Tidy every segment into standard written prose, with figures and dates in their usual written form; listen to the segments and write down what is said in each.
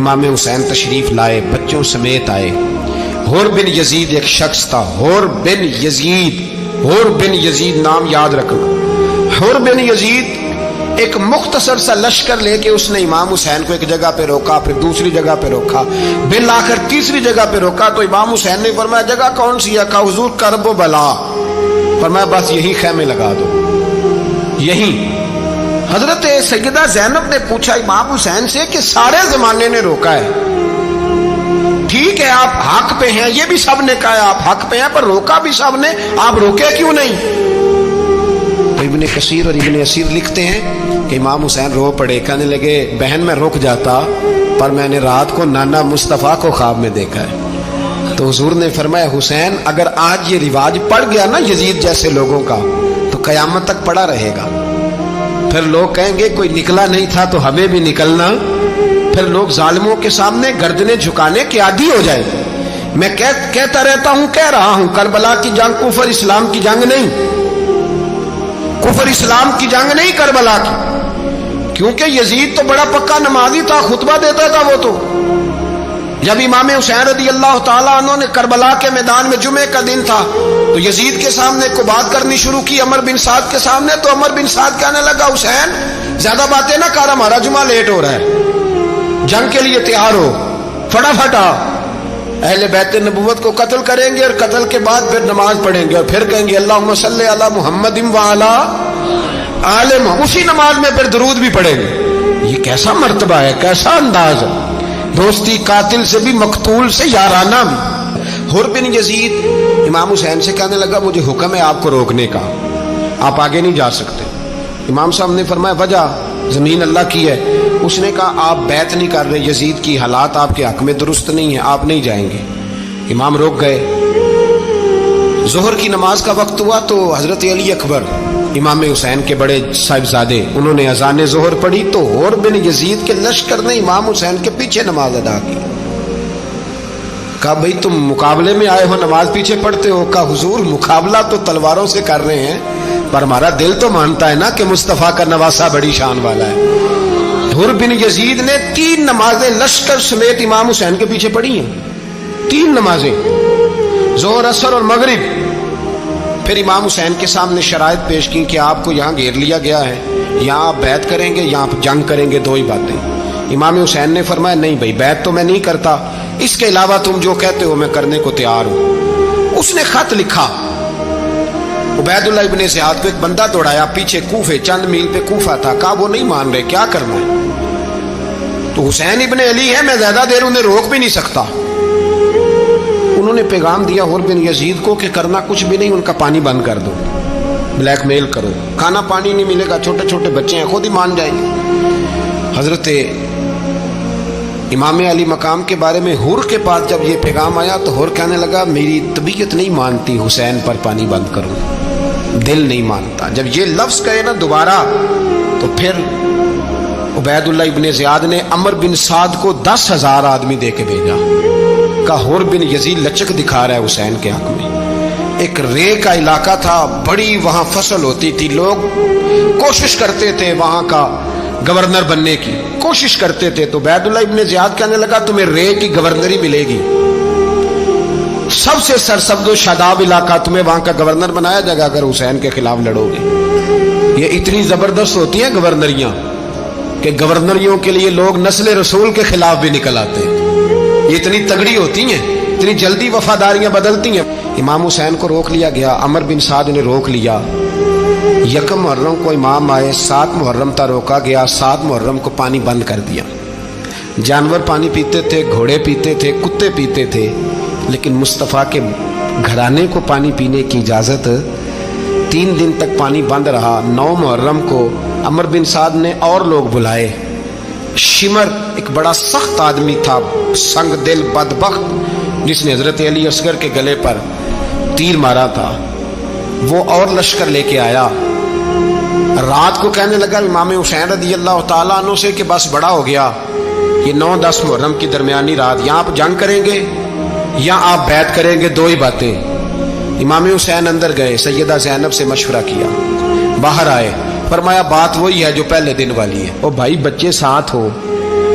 امام حسین تشریف لائے، بچوں سمیت آئے۔ حر بن یزید ایک شخص تھا، حر بن یزید، حر بن یزید نام یاد رکھنا۔ حر بن یزید ایک مختصر سا لشکر لے کے اس نے امام حسین کو ایک جگہ پہ روکا، پھر دوسری جگہ پہ روکا، بالآخر تیسری جگہ پہ روکا تو امام حسین نے فرمایا جگہ کون سی ہے؟ کہا حضور کرب و بلا۔ فرمایا بس یہی خیمے لگا دو، یہی۔ حضرت سیدہ زینب نے پوچھا امام حسین سے کہ سارے زمانے نے روکا ہے، ٹھیک ہے آپ حق پہ ہیں، یہ بھی سب نے کہا آپ حق پہ ہیں، پر روکا بھی سب نے، آپ روکے کیوں نہیں؟ تو ابن کثیر اور ابن اسیر لکھتے ہیں کہ امام حسین رو پڑے، کہنے لگے بہن میں رک جاتا پر میں نے رات کو نانا مصطفیٰ کو خواب میں دیکھا ہے۔ تو حضور نے فرمایا حسین اگر آج یہ رواج پڑ گیا نا یزید جیسے لوگوں کا تو قیامت تک پڑا رہے گا، پھر لوگ کہیں گے کوئی نکلا نہیں تھا تو ہمیں بھی نکلنا، پھر لوگ ظالموں کے سامنے گردنیں جھکانے کے عادی ہو جائیں۔ میں کہتا رہتا ہوں، کہہ رہا ہوں، کربلا کی جنگ کفر اسلام کی جنگ نہیں، کفر اسلام کی جنگ نہیں کربلا کی، کیونکہ یزید تو بڑا پکا نمازی تھا، خطبہ دیتا تھا وہ تو۔ جب امام حسین رضی اللہ تعالیٰ عنہ نے کربلا کے میدان میں جمعے کا دن تھا تو یزید کے سامنے کو بات کرنی شروع کی، عمر بن سعد کے سامنے، تو عمر بن سعد کہنے لگا حسین زیادہ باتیں نہ کر، ہمارا جمعہ لیٹ ہو رہا ہے، جنگ کے لیے تیار ہو، فٹافٹ آ۔ اہل بیت نبوت کو قتل کریں گے اور قتل کے بعد پھر نماز پڑھیں گے اور پھر کہیں گے اللہم صلی علی محمد وعلی آل محمد، اسی نماز میں پھر درود بھی پڑھیں گے۔ یہ کیسا مرتبہ ہے، کیسا انداز ہے، دوستی قاتل سے بھی مقتول سے یارانہ بھی۔ حر بن یزید امام حسین سے کہنے لگا مجھے حکم ہے آپ کو روکنے کا، آپ آگے نہیں جا سکتے۔ امام صاحب نے فرمایا وجہ؟ زمین اللہ کی ہے۔ اس نے کہا آپ بیعت نہیں کر رہے، یزید کی حالات آپ کے حق میں درست نہیں ہیں، آپ نہیں جائیں گے۔ امام روک گئے۔ ظہر کی نماز کا وقت ہوا تو حضرت علی اکبر امام حسین کے بڑے صاحبزادے انہوں نے اذان ظہر پڑھی تو حر بن یزید کے لشکر نے امام حسین کے پیچھے نماز ادا کی۔ کہا بھئی تم مقابلے میں آئے ہو، نماز پیچھے پڑھتے ہو؟ کہا حضور مقابلہ تو تلواروں سے کر رہے ہیں پر ہمارا دل تو مانتا ہے نا کہ مصطفیٰ کا نواسہ بڑی شان والا ہے۔ حر بن یزید نے 3 نمازیں لشکر سمیت امام حسین کے پیچھے پڑھی ہیں، 3 نمازیں، ظہر اثر اور مغرب۔ پھر امام حسین کے سامنے شرائط پیش کی کہ آپ کو یہاں گھیر لیا گیا ہے، یہاں آپ بیعت کریں گے، یہاں جنگ کریں گے، 2 ہی باتیں۔ امام حسین نے فرمایا نہیں بھائی بیعت تو میں نہیں کرتا، اس کے علاوہ تم جو کہتے ہو میں کرنے کو تیار ہوں۔ اس نے خط لکھا، عبید اللہ ابن زیاد کو ایک بندہ دوڑایا پیچھے، کوفے چند میل پہ کوفہ تھا، کہا وہ نہیں مان رہے، کیا کرنا ہے؟ تو حسین ابن علی ہے، میں زیادہ دیر انہیں روک بھی نہیں سکتا۔ انہوں نے پیغام دیا حر بن یزید کو کہ کرنا کچھ بھی نہیں، ان کا پانی بند کر دو، بلیک میل کرو، کھانا پانی نہیں ملے گا، چھوٹے چھوٹے بچے ہیں، خود ہی مان جائیں گے۔ حضرت امام علی مقام کے بارے میں حر کے پاس جب یہ پیغام آیا تو حر کہنے لگا میری طبیعت نہیں مانتی حسین پر پانی بند کروں، دل نہیں مانتا۔ جب یہ لفظ کہے نا دوبارہ تو پھر عبید اللہ ابن زیاد نے عمر بن سعد کو 10,000 آدمی دے کے بھیجا، کہا حر بن یزید لچک دکھا رہا ہے حسین کے حق میں۔ ایک رے کا علاقہ تھا، بڑی وہاں فصل ہوتی تھی، لوگ کوشش کرتے تھے وہاں کا گورنر بننے کی، کوشش کرتے تھے۔ تو عبید اللہ ابن زیاد کہنے لگا تمہیں رے کی گورنری ملے گی، سب سے سرسبز و شاداب علاقہ، تمہیں وہاں کا گورنر بنایا جائے گا اگر حسین کے خلاف لڑو گے۔ یہ اتنی زبردست ہوتی ہیں گورنریاں کہ گورنریوں کے لیے لوگ نسل رسول کے خلاف بھی نکل آتے ہیں، یہ اتنی تگڑی ہوتی ہیں، اتنی جلدی وفاداریاں بدلتی ہیں۔ امام حسین کو روک لیا گیا، عمر بن سعد نے روک لیا۔ 1 محرم کو امام آئے، 7 محرم تا روکا گیا، 7 محرم کو پانی بند کر دیا۔ جانور پانی پیتے تھے، گھوڑے پیتے تھے، کتے پیتے تھے، لیکن مصطفیٰ کے گھرانے کو پانی پینے کی اجازت 3 دن تک پانی بند رہا۔ 9 محرم کو عمر بن سعد نے اور لوگ بلائے۔ شمر ایک بڑا سخت آدمی تھا، سنگ دل بدبخت، جس نے حضرت علی اصغر کے گلے پر تیر مارا تھا، وہ اور لشکر لے کے آیا۔ رات کو کہنے لگا امام حسین رضی اللہ تعالیٰ عنہ سے کہ بس بڑا ہو گیا، یہ 9-10 محرم کی درمیانی رات، یہاں آپ جنگ کریں گے یا آپ بیعت کریں گے، 2 ہی باتیں۔ امام حسین اندر گئے، سیدہ زینب سے مشورہ کیا، باہر آئے، فرمایا بات وہی ہے جو پہلے دن والی ہے۔ او بھائی بچے ساتھ ہو،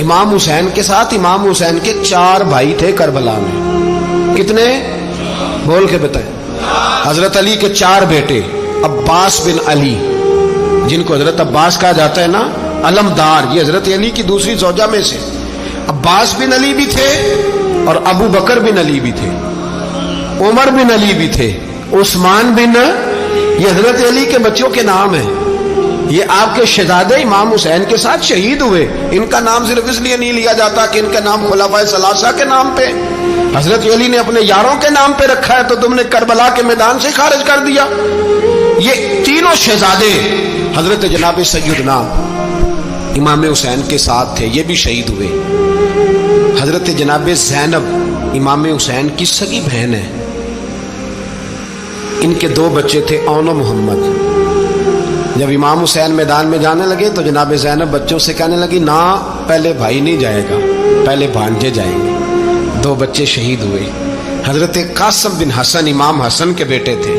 امام حسین کے ساتھ امام حسین کے 4 بھائی تھے کربلا میں. کتنے؟ بول کے بتائیں. حضرت علی کے 4 بیٹے. عباس بن علی جن کو حضرت عباس کہا جاتا ہے نا، علمدار، یہ حضرت علی کی دوسری زوجہ میں سے. عباس بن علی بھی تھے اور ابو بکر بن علی بھی تھے، عمر بن علی بھی تھے، عثمان بن، یہ حضرت علی کے بچوں کے نام ہیں. یہ آپ کے شہزادے امام حسین کے ساتھ شہید ہوئے. ان کا نام صرف اس لیے نہیں لیا جاتا کہ ان کا نام خلفائے ثلاثہ کے نام پہ، حضرت علی نے اپنے یاروں کے نام پہ رکھا ہے تو تم نے کربلا کے میدان سے خارج کر دیا. یہ تینوں شہزادے حضرت جناب سیدنا امام حسین کے ساتھ تھے، یہ بھی شہید ہوئے. حضرت جناب زینب امام حسین کی سگی بہن ہے. ان کے 2 بچے تھے، اون و محمد. جب امام حسین میدان میں جانے لگے تو جناب زینب بچوں سے کہنے لگی نہ، پہلے بھائی نہیں جائے گا، پہلے بھانجے جائیں گے. 2 بچے شہید ہوئے. حضرت قاسم بن حسن امام حسن کے بیٹے تھے.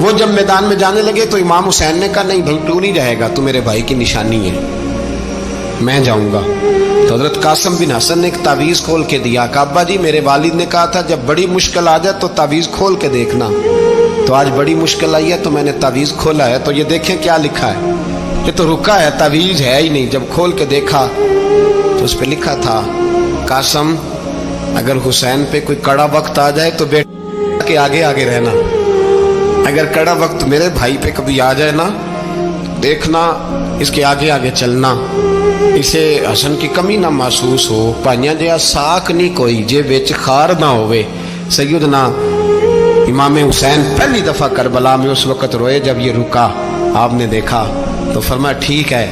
وہ جب میدان میں جانے لگے تو امام حسین نے کہا نہیں بھائی تو نہیں جائے گا، تو میرے بھائی کی نشانی ہے، میں جاؤں گا. تو حضرت قاسم بن حسن نے ایک تعویذ کھول کے دیا کہ ابا جی میرے والد نے کہا تھا جب بڑی مشکل آ جائے تو تعویذ کھول کے دیکھنا. تو آج بڑی مشکل آئی ہے تو میں نے تعویذ کھولا ہے، تو یہ دیکھیں کیا لکھا ہے. یہ تو رکا ہے، تعویذ ہے ہی نہیں. جب کھول کے دیکھا تو اس پہ لکھا تھا قاسم اگر حسین پہ کوئی کڑا وقت آ جائے تو بیٹا کے آگے آگے رہنا، اگر کڑا وقت میرے بھائی پہ کبھی آ جائے نا دیکھنا اس کے آگے آگے چلنا، اسے حسن کی کمی نہ محسوس ہو. پائیاں جہاں ساکھ نہیں کوئی جے وچ خار نہ ہوئے. سیدنا امام حسین پہلی دفعہ کربلا میں اس وقت روئے جب یہ رکا. آپ نے دیکھا تو فرمایا ٹھیک ہے،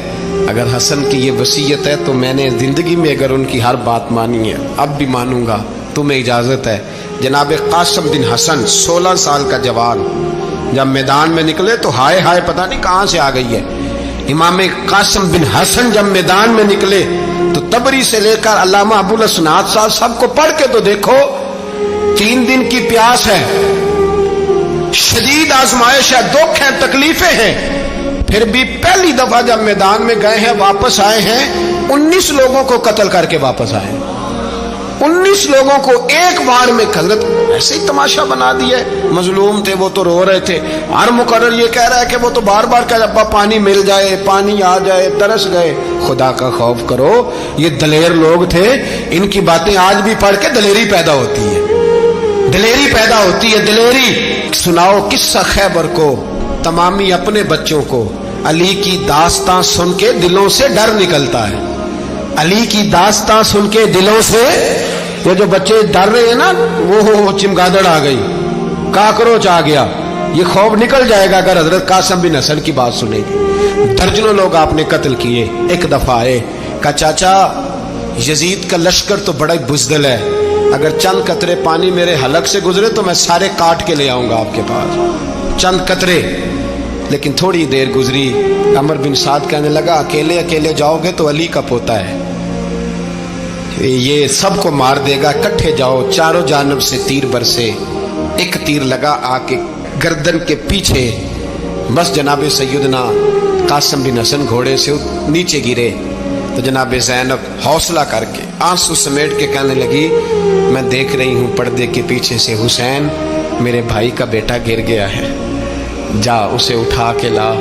اگر حسن کی یہ وصیت ہے تو میں نے زندگی میں اگر ان کی ہر بات مانی ہے اب بھی مانوں گا، تمہیں اجازت ہے. جناب قاسم بن حسن 16 سال کا جوان جب میدان میں نکلے تو ہائے ہائے پتہ نہیں کہاں سے آ گئی ہے. امام قاسم بن حسن جب میدان میں نکلے تو تبری سے لے کر علامہ ابو الاسناد صاحب سب کو پڑھ کے تو دیکھو. 3 دن کی پیاس ہے، شدید آزمائش ہے، دکھ ہے، تکلیفیں ہیں، پھر بھی پہلی دفعہ جب میدان میں گئے ہیں واپس آئے ہیں 19 لوگوں کو قتل کر کے واپس آئے ہیں. 19 لوگوں کو ایک بار میں. حضرت ایسے ہی تماشا بنا دیا. مظلوم تھے وہ تو رو رہے تھے. ہر مقرر یہ کہہ رہا ہے کہ وہ تو بار بار کہہ ابا پانی مل جائے، پانی آ جائے، ترس گئے. خدا کا خوف کرو، یہ دلیر لوگ تھے. ان کی باتیں آج بھی پڑھ کے دلیری پیدا ہوتی ہے، دلیری پیدا ہوتی ہے، دلیری. سناؤ قصہ خیبر کو تمامی اپنے بچوں کو. علی کی داستان سن کے دلوں سے ڈر نکلتا ہے. علی کی داستان سن کے دلوں سے وہ جو بچے ڈر رہے ہیں نا، وہ چمگادڑ آ گئی، کاکروچ آ گیا، یہ خوف نکل جائے گا اگر حضرت قاسم بن حسن کی بات سنے گی. درجنوں لوگ آپ نے قتل کیے. ایک دفعہ آئے کہا چاچا یزید کا لشکر تو بڑا بزدل ہے، اگر چند قطرے پانی میرے حلق سے گزرے تو میں سارے کاٹ کے لے آؤں گا آپ کے پاس. چند قطرے. لیکن تھوڑی دیر گزری، عمر بن سعد کہنے لگا اکیلے اکیلے جاؤ گے تو علی کا پوتا ہے، یہ سب کو مار دے گا، کٹھے جاؤ. چاروں جانب سے تیر برسے. ایک تیر لگا آ کے گردن کے پیچھے، بس جناب سیدنا قاسم بن حسن گھوڑے سے نیچے گرے. تو جناب زینب حوصلہ کر کے آنسو سمیٹ کے کہنے لگی میں دیکھ رہی ہوں پردے کے پیچھے سے حسین میرے بھائی کا بیٹا گر گیا ہے، جا اسے اٹھا کے لا.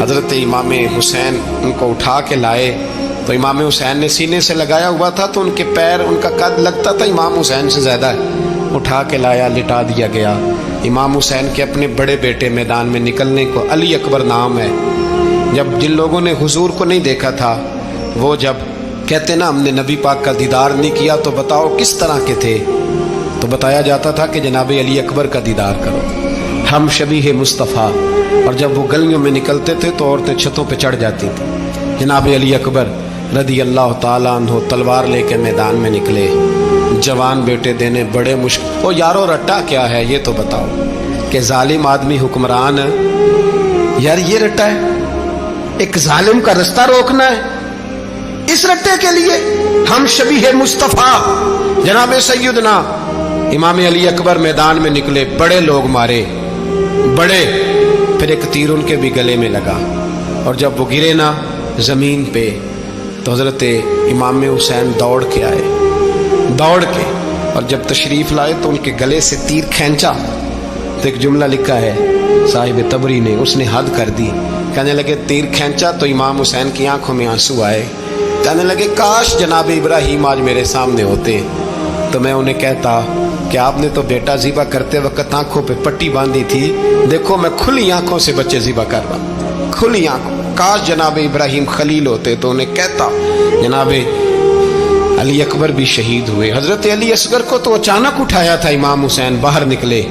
حضرت امام حسین ان کو اٹھا کے لائے تو امام حسین نے سینے سے لگایا ہوا تھا تو ان کے پیر، ان کا قد لگتا تھا امام حسین سے زیادہ ہے. اٹھا کے لایا، لٹا دیا گیا. امام حسین کے اپنے بڑے بیٹے میدان میں نکلنے کو، علی اکبر نام ہے. جب جن لوگوں نے حضور کو نہیں دیکھا تھا وہ جب کہتے نا ہم نے نبی پاک کا دیدار نہیں کیا تو بتاؤ کس طرح کے تھے، تو بتایا جاتا تھا کہ جناب علی اکبر کا دیدار کرو، ہم شبیہ مصطفیٰ. اور جب وہ گلیوں میں نکلتے تھے تو عورتیں چھتوں پہ چڑھ جاتی تھیں. جناب علی اکبر رضی اللہ تعالیٰ عنہ تلوار لے کے میدان میں نکلے. جوان بیٹے دینے بڑے مشکل. او یارو رٹا کیا ہے یہ تو بتاؤ کہ ظالم آدمی حکمران ہے. یار یہ رٹا ہے، ایک ظالم کا رستہ روکنا ہے. اس رٹے کے لیے ہم شبیہ مصطفیٰ جناب سیدنا امام علی اکبر میدان میں نکلے. بڑے لوگ مارے، بڑے. پھر ایک تیر ان کے بھی گلے میں لگا اور جب وہ گرے نا زمین پہ تو حضرت امام حسین دوڑ کے آئے، دوڑ کے، اور جب تشریف لائے تو ان کے گلے سے تیر کھینچا تو ایک جملہ لکھا ہے صاحب تبری نے، اس نے حد کر دی، کہنے لگے تیر کھینچا تو امام حسین کی آنکھوں میں آنسو آئے، کہنے لگے کاش جناب ابراہیم آج میرے سامنے ہوتے تو میں انہیں کہتا کہ آپ نے تو بیٹا ذبح کرتے وقت آنکھوں پہ پٹی باندھی تھی، دیکھو میں کھلی آنکھوں سے بچے ذبح کر رہا، کھلی آنکھوں، کاش جناب ابراہیم خلیل ہوتے تو انہیں کہتا۔ جناب علی اکبر بھی شہید ہوئے، حضرت علی اصغر کو تو اچانک اٹھایا تھا امام حسین، باہر نکلے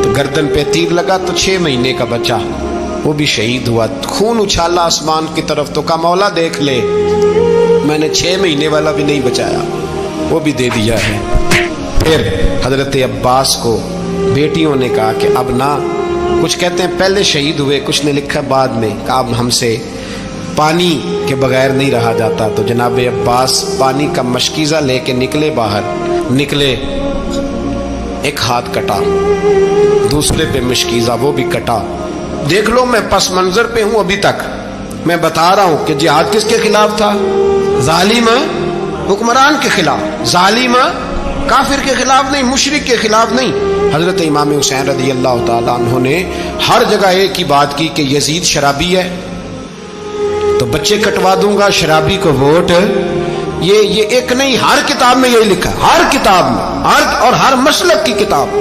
تو گردن پہ تیر لگا تو 6 مہینے کا بچہ وہ بھی شہید ہوا، خون اچھالا آسمان کی طرف تو کہا مولا دیکھ لے میں نے 6 مہینے والا بھی نہیں بچایا، وہ بھی دے دیا ہے۔ پھر حضرت عباس کو بیٹیوں نے کہا کہ اب نہ، کچھ کہتے ہیں پہلے شہید ہوئے، کچھ نے لکھا بعد میں، کہا اب ہم سے پانی کے بغیر نہیں رہا جاتا، تو جناب عباس پانی کا مشکیزہ لے کے نکلے، باہر نکلے، ایک ہاتھ کٹا، دوسرے پہ مشکیزہ وہ بھی کٹا، دیکھ لو میں پس منظر پہ ہوں ابھی تک، میں بتا رہا ہوں کہ جہاد کس کے خلاف تھا؟ ظالم حکمران کے خلاف، ظالم کافر کے خلاف نہیں، مشرک کے خلاف نہیں۔ حضرت امام حسین رضی اللہ تعالیٰ عنہ نے ہر جگہ ایک ہی بات کی کہ یزید شرابی ہے تو بچے کٹوا دوں گا، شرابی کو ووٹ، یہ ایک نہیں، ہر کتاب میں یہی لکھا، ہر کتاب میں، اور ہر مسلک کی کتاب۔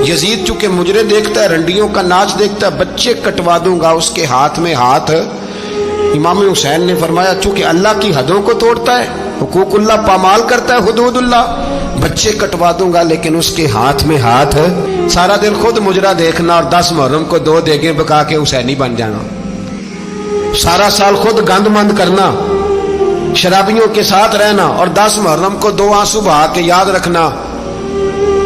یزید چونکہ مجرے دیکھتا ہے، رنڈیوں کا ناچ دیکھتا ہے، بچے کٹوا دوں گا، اس کے ہاتھ میں ہاتھ۔ امام حسین نے فرمایا چونکہ اللہ کی حدوں کو توڑتا ہے، حقوق اللہ پامال کرتا ہے، حدود اللہ، بچے کٹوا دوں گا لیکن اس کے ہاتھ میں ہاتھ۔ سارا دن خود مجرا دیکھنا اور 10 محرم کو 2 دیگیں پکا کے حسینی بن جانا، سارا سال خود گند مند کرنا، شرابیوں کے ساتھ رہنا، اور 10 محرم کو 2 آنسو بہا کے یاد رکھنا۔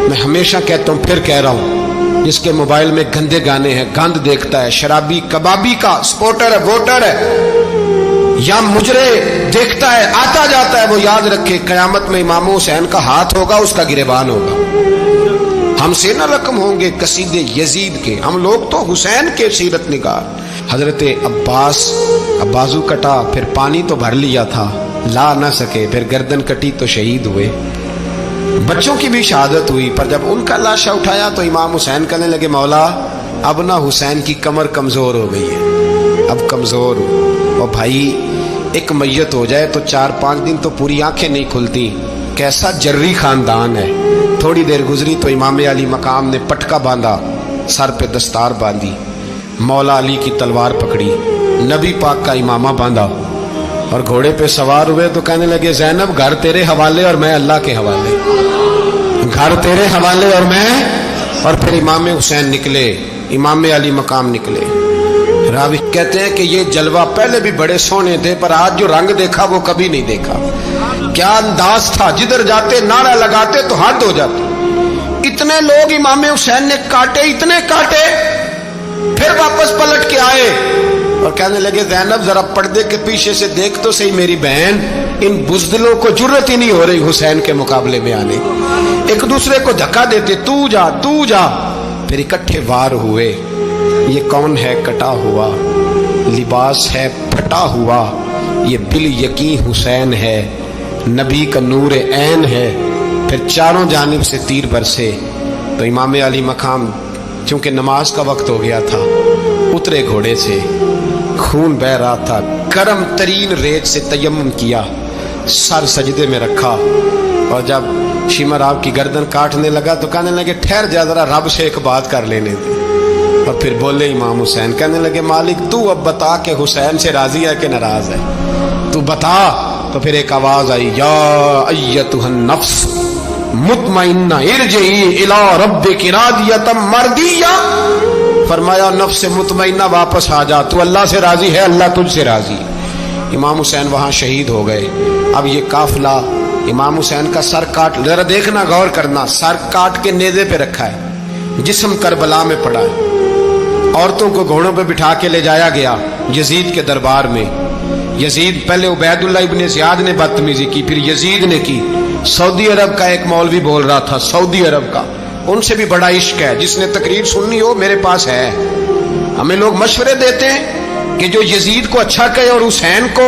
میں ہمیشہ کہتا ہوں، پھر کہہ رہا ہوں، جس کے موبائل میں گندے گانے ہیں، گند دیکھتا ہے، شرابی کبابی کا سپورٹر ہے، ووٹر ہے، یا مجرے دیکھتا ہے آتا جاتا ہے، وہ یاد رکھے قیامت میں امام حسین کا ہاتھ ہوگا، اس کا گریبان ہوگا۔ ہم سے نہ رقم ہوں گے قصیدے یزید کے، ہم لوگ تو حسین کے سیرت نگار۔ حضرت عباس کا بازو کٹا، پھر پانی تو بھر لیا تھا، لا نہ سکے، پھر گردن کٹی تو شہید ہوئے۔ بچوں کی بھی شہادت ہوئی، پر جب ان کا لاشا اٹھایا تو امام حسین کہنے لگے مولا اب نہ حسین کی کمر کمزور ہو گئی ہے، اب کمزور ہو، اور بھائی ایک میت ہو جائے تو 4-5 دن تو پوری آنکھیں نہیں کھلتی، کیسا جری خاندان ہے۔ تھوڑی دیر گزری تو امام علی مقام نے پٹکا باندھا، سر پہ دستار باندھی، مولا علی کی تلوار پکڑی، نبی پاک کا امامہ باندھا، اور گھوڑے پہ سوار ہوئے تو کہنے لگے زینب گھر تیرے حوالے اور میں اللہ کے حوالے، گھر تیرے حوالے اور میں۔ اور پھر امام حسین نکلے، امام علی مقام نکلے۔ راوی کہتے ہیں کہ یہ جلوہ پہلے بھی بڑے سونے تھے، پر آج جو رنگ دیکھا وہ کبھی نہیں دیکھا۔ کیا انداز تھا، جدھر جاتے نعرہ لگاتے تو حد ہو جاتی۔ اتنے لوگ امام حسین نے کاٹے، اتنے کاٹے، پھر واپس پلٹ کے آئے اور کہنے لگے زینب ذرا پردے کے پیچھے سے دیکھ تو صحیح میری بہن، ان بزدلوں کو جرت ہی نہیں ہو رہی حسین کے مقابلے میں آنے، ایک دوسرے کو دھکا دیتے، تو جا تو جا۔ پھر اکٹھے وار ہوئے، یہ کون ہے کٹا ہوا، لباس ہے پھٹا ہوا، یہ بال یقین حسین ہے، نبی کا نور عین ہے۔ پھر چاروں جانب سے تیر برسے تو امام علی مقام چونکہ نماز کا وقت ہو گیا تھا، اترے گھوڑے سے، خون بہ رہا تھا، گرم ترین ریت سے تیمم کیا، سر سجدے میں رکھا، اور جب شمر آپ کی گردن کاٹنے لگا تو کہنے لگے ٹھہر جا ذرا رب سے ایک بات کر لینے دے۔ اور پھر بولے امام حسین، کہنے لگے مالک تو اب بتا کہ حسین سے راضی ہے کہ ناراض ہے، تو بتا۔ تو پھر ایک آواز آئی، یا ایتھا النفس مطمئنہ ارجعی الی ربک راضیۃ مرضیہ، فرمایا نفس مطمئنہ واپس آ جا، تو اللہ سے راضی ہے، اللہ تجھ سے راضی۔ امام حسین وہاں شہید ہو گئے۔ اب یہ قافلہ امام حسین کا سر کاٹ، ذرا دیکھنا غور کرنا، سر کاٹ کے نیزے پہ رکھا ہے، جسم کربلا میں پڑا ہے، عورتوں کو گھوڑوں پہ بٹھا کے لے جایا گیا یزید کے دربار میں۔ یزید پہلے عبید اللہ ابن زیاد نے بدتمیزی کی، پھر یزید نے کی۔ سعودی عرب کا ایک مولوی بول رہا تھا، سعودی عرب کا، ان سے بھی بڑا عشق ہے، جس نے تقریر سننی ہو میرے پاس ہے۔ ہمیں لوگ مشورے دیتے ہیں کہ جو یزید کو اچھا کہے اور حسین کو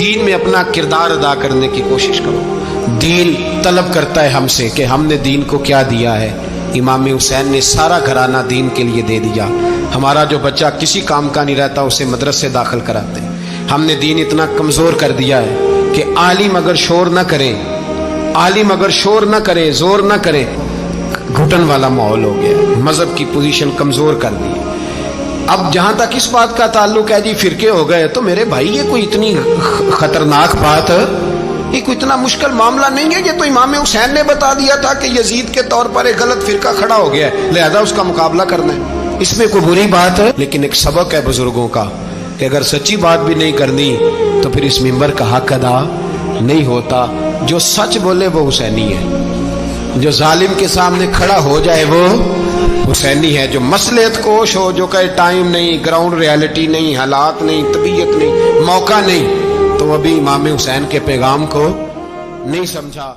دین میں اپنا کردار ادا کرنے کی کوشش کرو۔ دین طلب کرتا ہے ہم سے کہ ہم نے دین کو کیا دیا ہے۔ امام حسین نے سارا گھرانہ دین کے لیے دے دیا۔ ہمارا جو بچہ کسی کام کا نہیں رہتا اسے مدرسے داخل کراتے ہیں۔ ہم نے دین اتنا کمزور کر دیا ہے کہ عالم اگر شور نہ کریں، عالم اگر شور نہ کرے، زور نہ کرے، گھٹن والا ماحول ہو گیا۔ مذہب کی پوزیشن کمزور کر دی۔ اب جہاں تک اس بات کا تعلق ہے جی فرقے ہو گئے، تو میرے بھائی یہ کوئی اتنی خطرناک بات ہے، یہ کوئی اتنا مشکل معاملہ نہیں ہے۔ یہ تو امام حسین نے بتا دیا تھا کہ یزید کے طور پر ایک غلط فرقہ کھڑا ہو گیا ہے، لہذا اس کا مقابلہ کرنا ہے، اس میں کوئی بری بات ہے؟ لیکن ایک سبق ہے بزرگوں کا کہ اگر سچی بات بھی نہیں کرنی تو پھر اس منبر کا حق ادا نہیں ہوتا۔ جو سچ بولے وہ حسینی ہے، جو ظالم کے سامنے کھڑا ہو جائے وہ حسینی ہے، جو مصلحت کوش ہو، جو کہے ٹائم نہیں، گراؤنڈ ریالٹی نہیں، حالات نہیں، طبیعت نہیں، موقع نہیں، تو ابھی امام حسین کے پیغام کو نہیں سمجھا۔